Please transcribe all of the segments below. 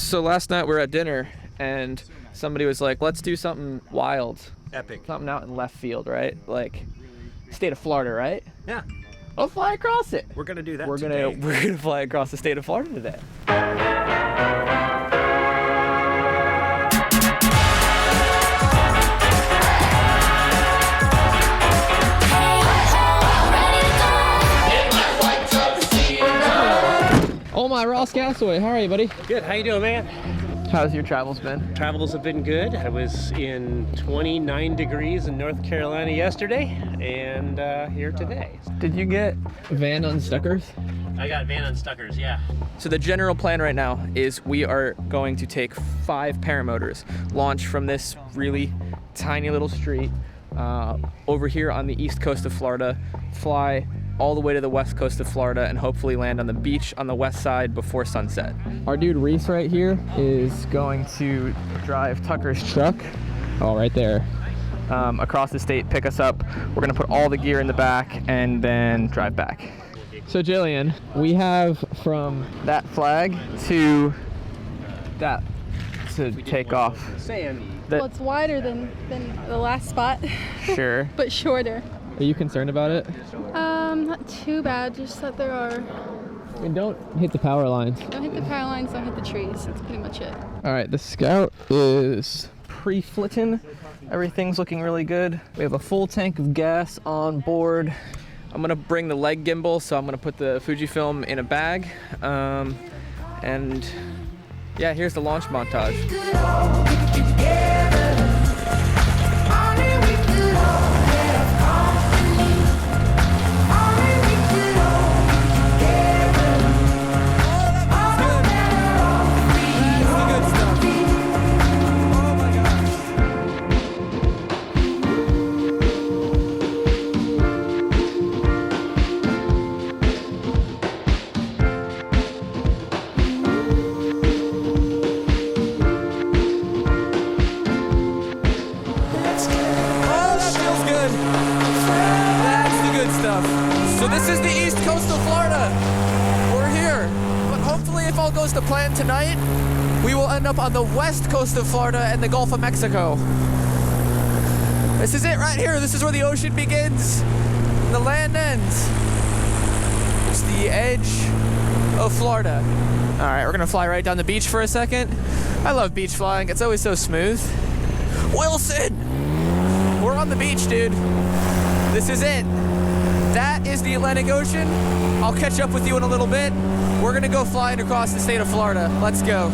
So last night we were at dinner and somebody was like, let's do something wild. Epic. Something out in left field, right? Like state of Florida, right? Yeah. I'll fly across it. We're gonna do that We're today. gonna fly across the state of Florida today. Oh my, Ross Castaway, how are you, buddy? Good, how you doing, man? How's your travels been? Travels have been good. I was in 29 degrees in North Carolina yesterday, and here today. Did you get van unstuckers? I got van unstuckers, yeah. So the general plan right now is we are going to take 5 paramotors, launch from this really tiny little street over here on the east coast of Florida, fly all the way to the west coast of Florida, and hopefully land on the beach on the west side before sunset. Our dude Reese right here is going to drive Tucker's truck, right there, across the state, pick us up. We're gonna put all the gear in the back and then drive back. So Jillian, we have from that flag to that to take off. Well, it's wider than the last spot. Sure. But shorter. Are you concerned about it? Not too bad, just that there are... I mean, don't hit the power lines. Don't hit the power lines, don't hit the trees. That's pretty much it. All right, the Scout is pre-flitting. Everything's looking really good. We have a full tank of gas on board. I'm gonna bring the leg gimbal, so I'm gonna put the Fujifilm in a bag. And yeah, here's the launch montage. So this is the east coast of Florida. We're here. But hopefully if all goes to plan tonight, we will end up on the west coast of Florida and the Gulf of Mexico. This is it right here. This is where the ocean begins and the land ends. It's the edge of Florida. All right, we're gonna fly right down the beach for a second. I love beach flying. It's always so smooth. Wilson! We're on the beach, dude. This is it. That is the Atlantic Ocean. I'll catch up with you in a little bit. We're gonna go flying across the state of Florida. Let's go.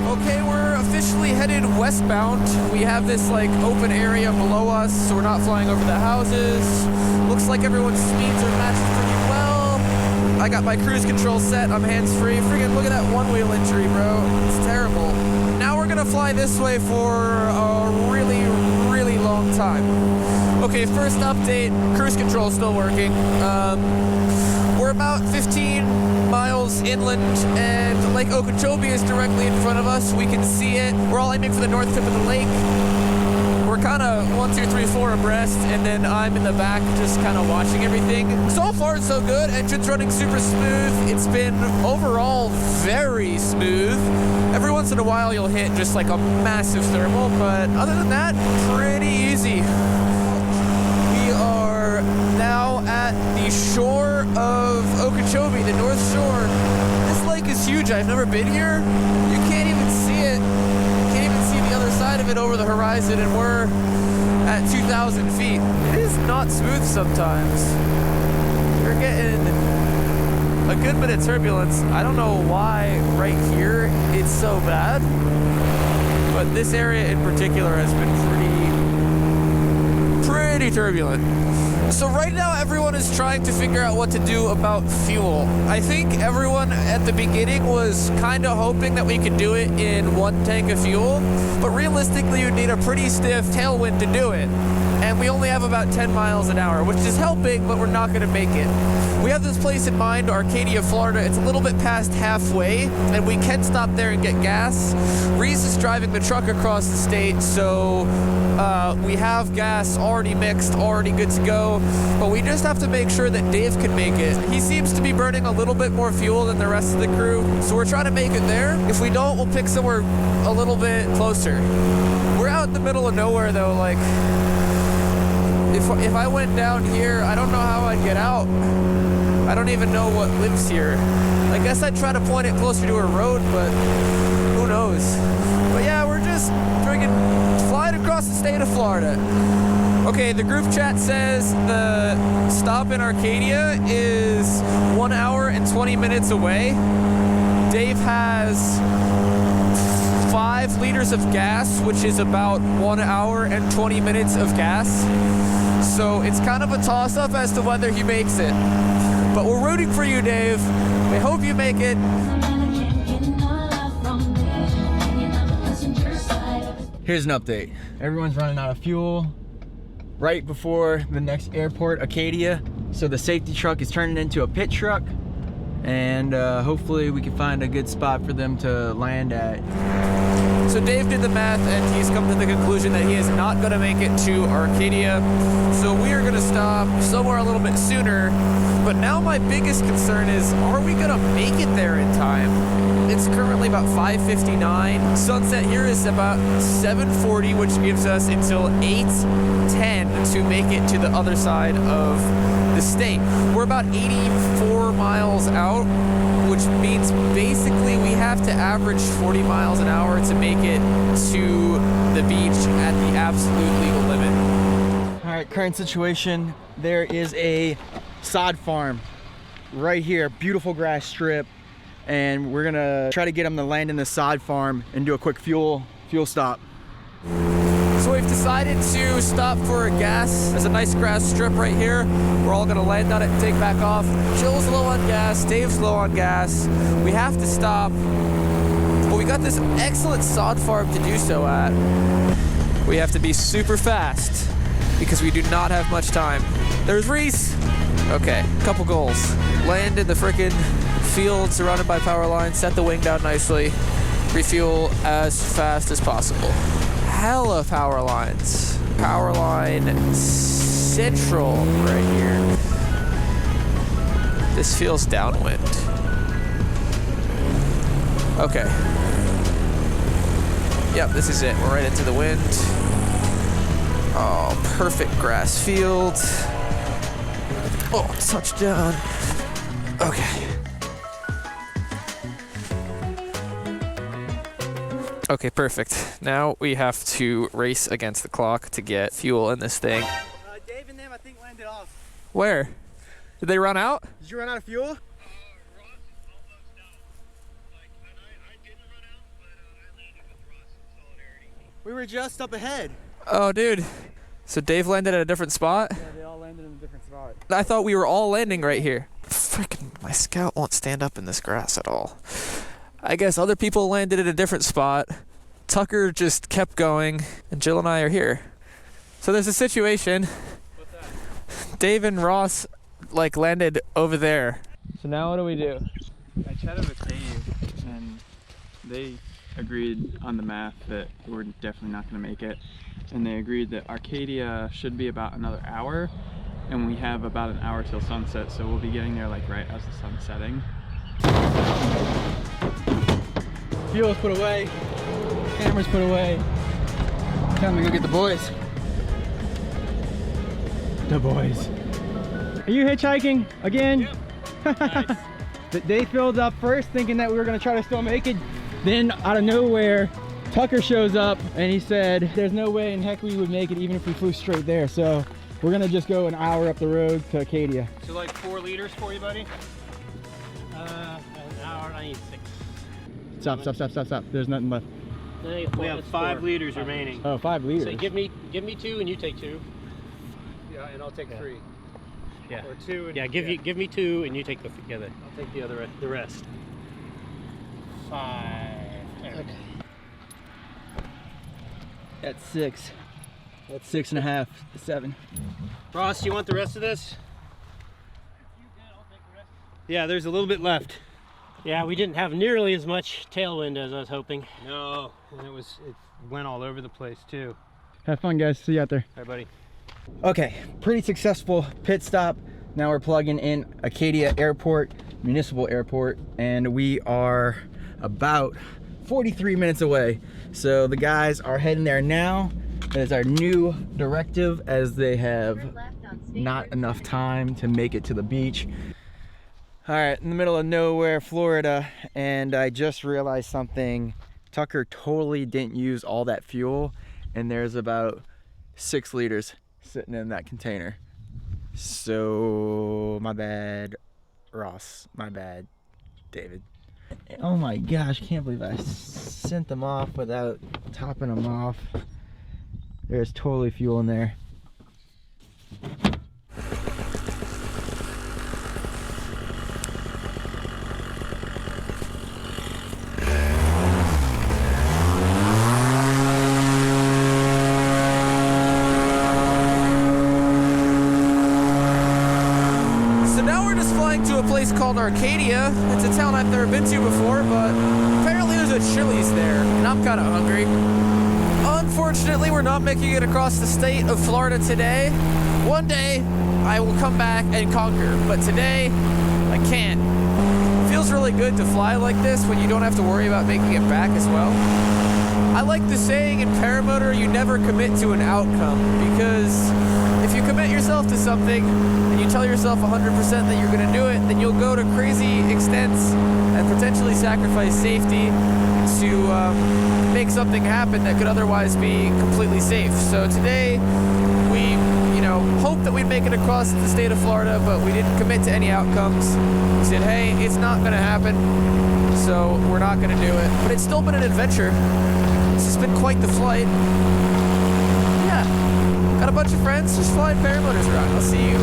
Okay, we're officially headed westbound. We have this like open area below us, so we're not flying over the houses. Looks like everyone's speeds are matched pretty well. I got my cruise control set, I'm hands-free. Friggin' look at that one-wheel injury, bro. It's terrible. Now we're gonna fly this way for a really, really long time. Okay, first update, cruise control is still working. We're about 15 miles inland, and Lake Okeechobee is directly in front of us. We can see it. We're all aiming for the north tip of the lake. We're kind of 1, 2, 3, 4 abreast, and then I'm in the back just kind of watching everything. So far, so good. Engine's running super smooth. It's been overall very smooth. Every once in a while, you'll hit just like a massive thermal, but other than that, pretty easy. We are now at the shore of Okeechobee, the North Shore. This lake is huge. I've never been here. You can't even see it. The other side of it over the horizon, and we're at 2,000 feet. It is not smooth sometimes. We're getting a good bit of turbulence. I don't know why right here it's so bad, but this area in particular has been pretty turbulent. So right now everyone is trying to figure out what to do about fuel. I think everyone at the beginning was kind of hoping that we could do it in 1 tank of fuel, but realistically you'd need a pretty stiff tailwind to do it. and we only have about 10 miles an hour, which is helping, but we're not going to make it. We have this place in mind, Arcadia, Florida. It's a little bit past halfway, and we can stop there and get gas. Reese is driving the truck across the state, so we have gas already mixed, already good to go, but we just have to make sure that Dave can make it. He seems to be burning a little bit more fuel than the rest of the crew, so we're trying to make it there. If we don't, we'll pick somewhere a little bit closer. We're out in the middle of nowhere though, like, if I went down here, I don't know how I'd get out. I don't even know what lives here. I guess I'd try to point it closer to a road, but who knows? But yeah, we're just friggin' flying across the state of Florida. Okay, the group chat says the stop in Arcadia is 1 hour and 20 minutes away. Dave has 5 liters of gas, which is about 1 hour and 20 minutes of gas. So it's kind of a toss-up as to whether he makes it. But we're rooting for you, Dave. We hope you make it. Here's an update. Everyone's running out of fuel right before the next airport, Acadia. So the safety truck is turning into a pit truck, and hopefully we can find a good spot for them to land at. So Dave did the math and he's come to the conclusion that he is not going to make it to Arcadia. So we are going to stop somewhere a little bit sooner. But now my biggest concern is, are we going to make it there in time? It's currently about 5:59. Sunset here is about 7:40, which gives us until 8:10 to make it to the other side of the state. We're about 84 miles out, which means basically we have to average 40 miles an hour to make it to the beach at the absolute legal limit. All right, current situation, there is a sod farm right here, beautiful grass strip, and we're gonna try to get them to land in the sod farm and do a quick fuel stop. So we've decided to stop for a gas. There's a nice grass strip right here. We're all gonna land on it and take back off. Jill's low on gas, Dave's low on gas. We have to stop, but we got this excellent sod farm to do so at. We have to be super fast because we do not have much time. There's Reese. Okay, couple goals. Land in the frickin' field surrounded by power lines, set the wing down nicely, refuel as fast as possible. Hella power lines. Power line central right here. This feels downwind. Okay. Yep, this is it. We're right into the wind. Oh, perfect grass field. Oh, touchdown. Okay. Okay, perfect. Now we have to race against the clock to get fuel in this thing. Dave and them, I think, landed off. Where? Did they run out? Did you run out of fuel? Ross almost down. I didn't run out, but I landed with Ross in solidarity. We were just up ahead. Oh, dude. So Dave landed at a different spot? Yeah, they all landed in a different spot. I thought we were all landing right here. Freaking, my Scout won't stand up in this grass at all. I guess other people landed at a different spot. Tucker just kept going, and Jill and I are here. So there's a situation. What's that? Dave and Ross like landed over there. So now what do we do? I chatted with Dave, and they agreed on the math that we're definitely not going to make it. And they agreed that Arcadia should be about another hour, and we have about an hour till sunset, so we'll be getting there like right as the sun's setting. Fuel's put away, cameras put away. Time to go get the boys. The boys. Are you hitchhiking again? Yep. Nice. They filled up first thinking that we were gonna try to still make it. Then out of nowhere, Tucker shows up and he said, there's no way in heck we would make it even if we flew straight there. So we're gonna just go an hour up the road to Acadia. So like 4 liters for you, buddy? An hour, I need 6. Stop. There's nothing left. We have 5 liters remaining. Oh, 5 liters. So give me 2 and you take 2. Yeah, and I'll take 3. Yeah. Or 2 and Yeah, give me 2 and you take the other. I'll take the rest. 5. Okay. That's 6. That's 6.5 to 7. Ross, you want the rest of this? Yeah, there's a little bit left. Yeah, we didn't have nearly as much tailwind as I was hoping. No, and it went all over the place too. Have fun, guys. See you out there. All right, buddy. Okay, pretty successful pit stop. Now we're plugging in Acadia Airport, Municipal Airport, and we are about 43 minutes away. So the guys are heading there now. That is our new directive, as they have not enough time to make it to the beach. All right, in the middle of nowhere, Florida, and I just realized something. Tucker totally didn't use all that fuel, and there's about 6 liters sitting in that container. So my bad, Ross. My bad, David. Oh my gosh, can't believe I sent them off without topping them off. There's totally fuel in there. To a place called Arcadia. It's a town I've never been to before, but apparently there's a Chili's there, and I'm kind of hungry. Unfortunately, we're not making it across the state of Florida today. One day, I will come back and conquer, but today, I can't. It feels really good to fly like this when you don't have to worry about making it back as well. I like the saying in Paramotor, you never commit to an outcome, because if you commit yourself to something and you tell yourself 100% that you're going to do it, then you'll go to crazy extents and potentially sacrifice safety to make something happen that could otherwise be completely safe. So today we, hoped that we'd make it across the state of Florida, but we didn't commit to any outcomes. We said, hey, it's not going to happen, so we're not going to do it. But it's still been an adventure. This has been quite the flight. Yeah, got a bunch of friends just flying paramotors around. I'll see you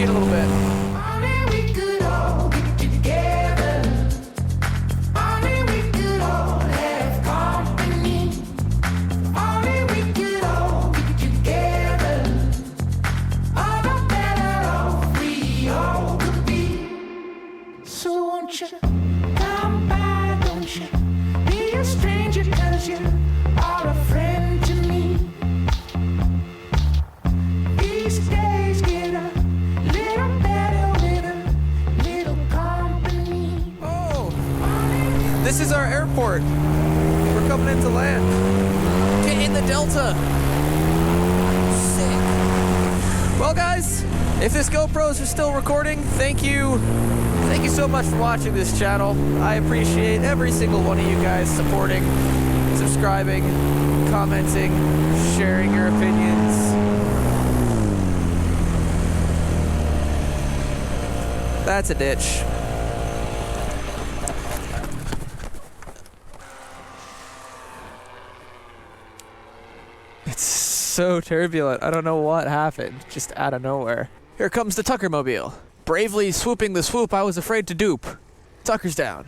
in a little bit. This is our airport. We're coming into land. Get in the Delta. Sick. Well, guys, if this GoPros are still recording, thank you. Thank you so much for watching this channel. I appreciate every single one of you guys supporting, subscribing, commenting, sharing your opinions. That's a ditch. It's so turbulent. I don't know what happened, just out of nowhere. Here comes the Tucker Mobile. Bravely swooping the swoop I was afraid to dupe. Tucker's down.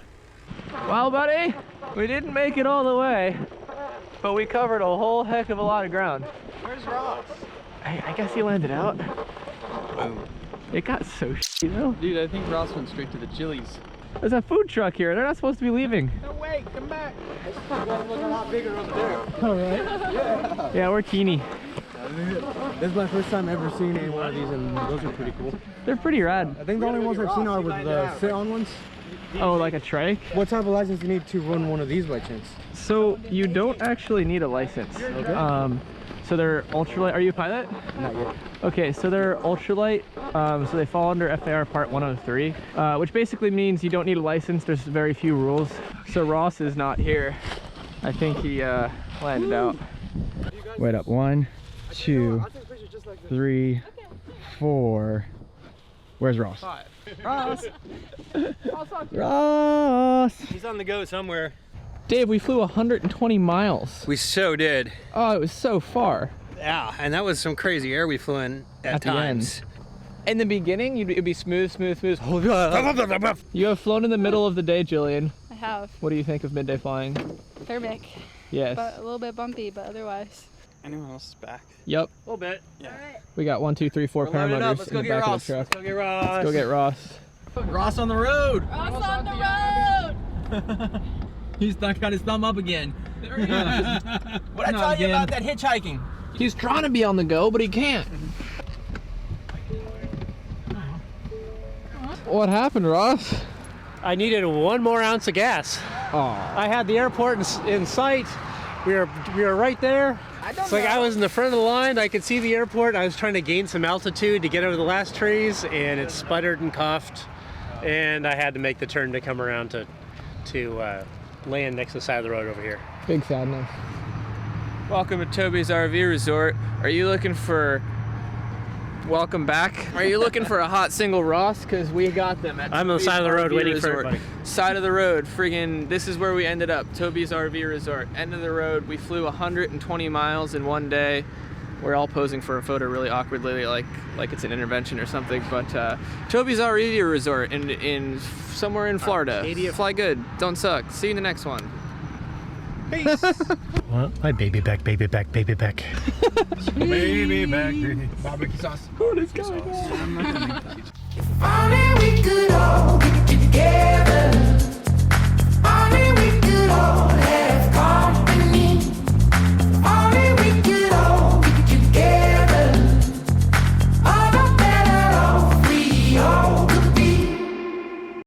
Well, buddy, we didn't make it all the way, but we covered a whole heck of a lot of ground. Where's Ross? I guess he landed out. It got so shitty though. Dude, I think Ross went straight to the Chili's. There's a food truck here. They're not supposed to be leaving. No, wait, come back. This one looks a lot bigger over there. All right. Yeah, we're teeny. This is my first time ever seeing any one of these, and those are pretty cool. They're pretty rad. I think the only ones I've seen are with the sit-on ones. Oh, like a trike? What type of license do you need to run one of these by chance? So you don't actually need a license. Okay. So they're ultralight. Are you a pilot? Not yet. Okay, so they're ultralight. So they fall under FAR Part 103, which basically means you don't need a license. There's very few rules. So Ross is not here. I think he landed out. Wait up. 1, 2, 3, 4. Where's Ross? 5. Ross! Ross! He's on the go somewhere. Dave, we flew 120 miles. We so did. Oh, it was so far. Yeah, and that was some crazy air we flew in at the times. In the beginning, it'd be smooth, smooth, smooth. You have flown in the middle of the day, Jillian. I have. What do you think of midday flying? Thermic, Yes. but a little bit bumpy, but otherwise. Anyone else is back? Yep. A little bit. Yeah. We got 1, 2, 3, 4 paramotors Let's in go the get back Ross. of the Let's truck. go get Ross. Let's go get Ross. Ross on the road. Ross on the road! He's got his thumb up again. There he is. What I tell you about that hitchhiking? He's trying to be on the go, but he can't. What happened, Ross? I needed 1 more ounce of gas. Aw. I had the airport in sight. We were right there. It's like I was in the front of the line. I could see the airport. I was trying to gain some altitude to get over the last trees, and it sputtered and coughed. And I had to make the turn to come around to land next to the side of the road over here. Big sadness. Welcome to Toby's RV Resort. Are you looking for... Welcome back. Are you looking for a hot single Ross? Because we got them at I'm on the Toby's side of the road RV waiting for Resort. everybody. Side of the road, friggin', this is where we ended up. Toby's RV Resort. End of the road. We flew 120 miles in 1 day. We're all posing for a photo really awkwardly, like it's an intervention or something. But Toby's RV Resort in somewhere in Florida. Fly good. Don't suck. See you in the next one. Peace. Well, my baby back, baby back, baby back. Baby back. Barbecue sauce. I'm not gonna make that. If only we could all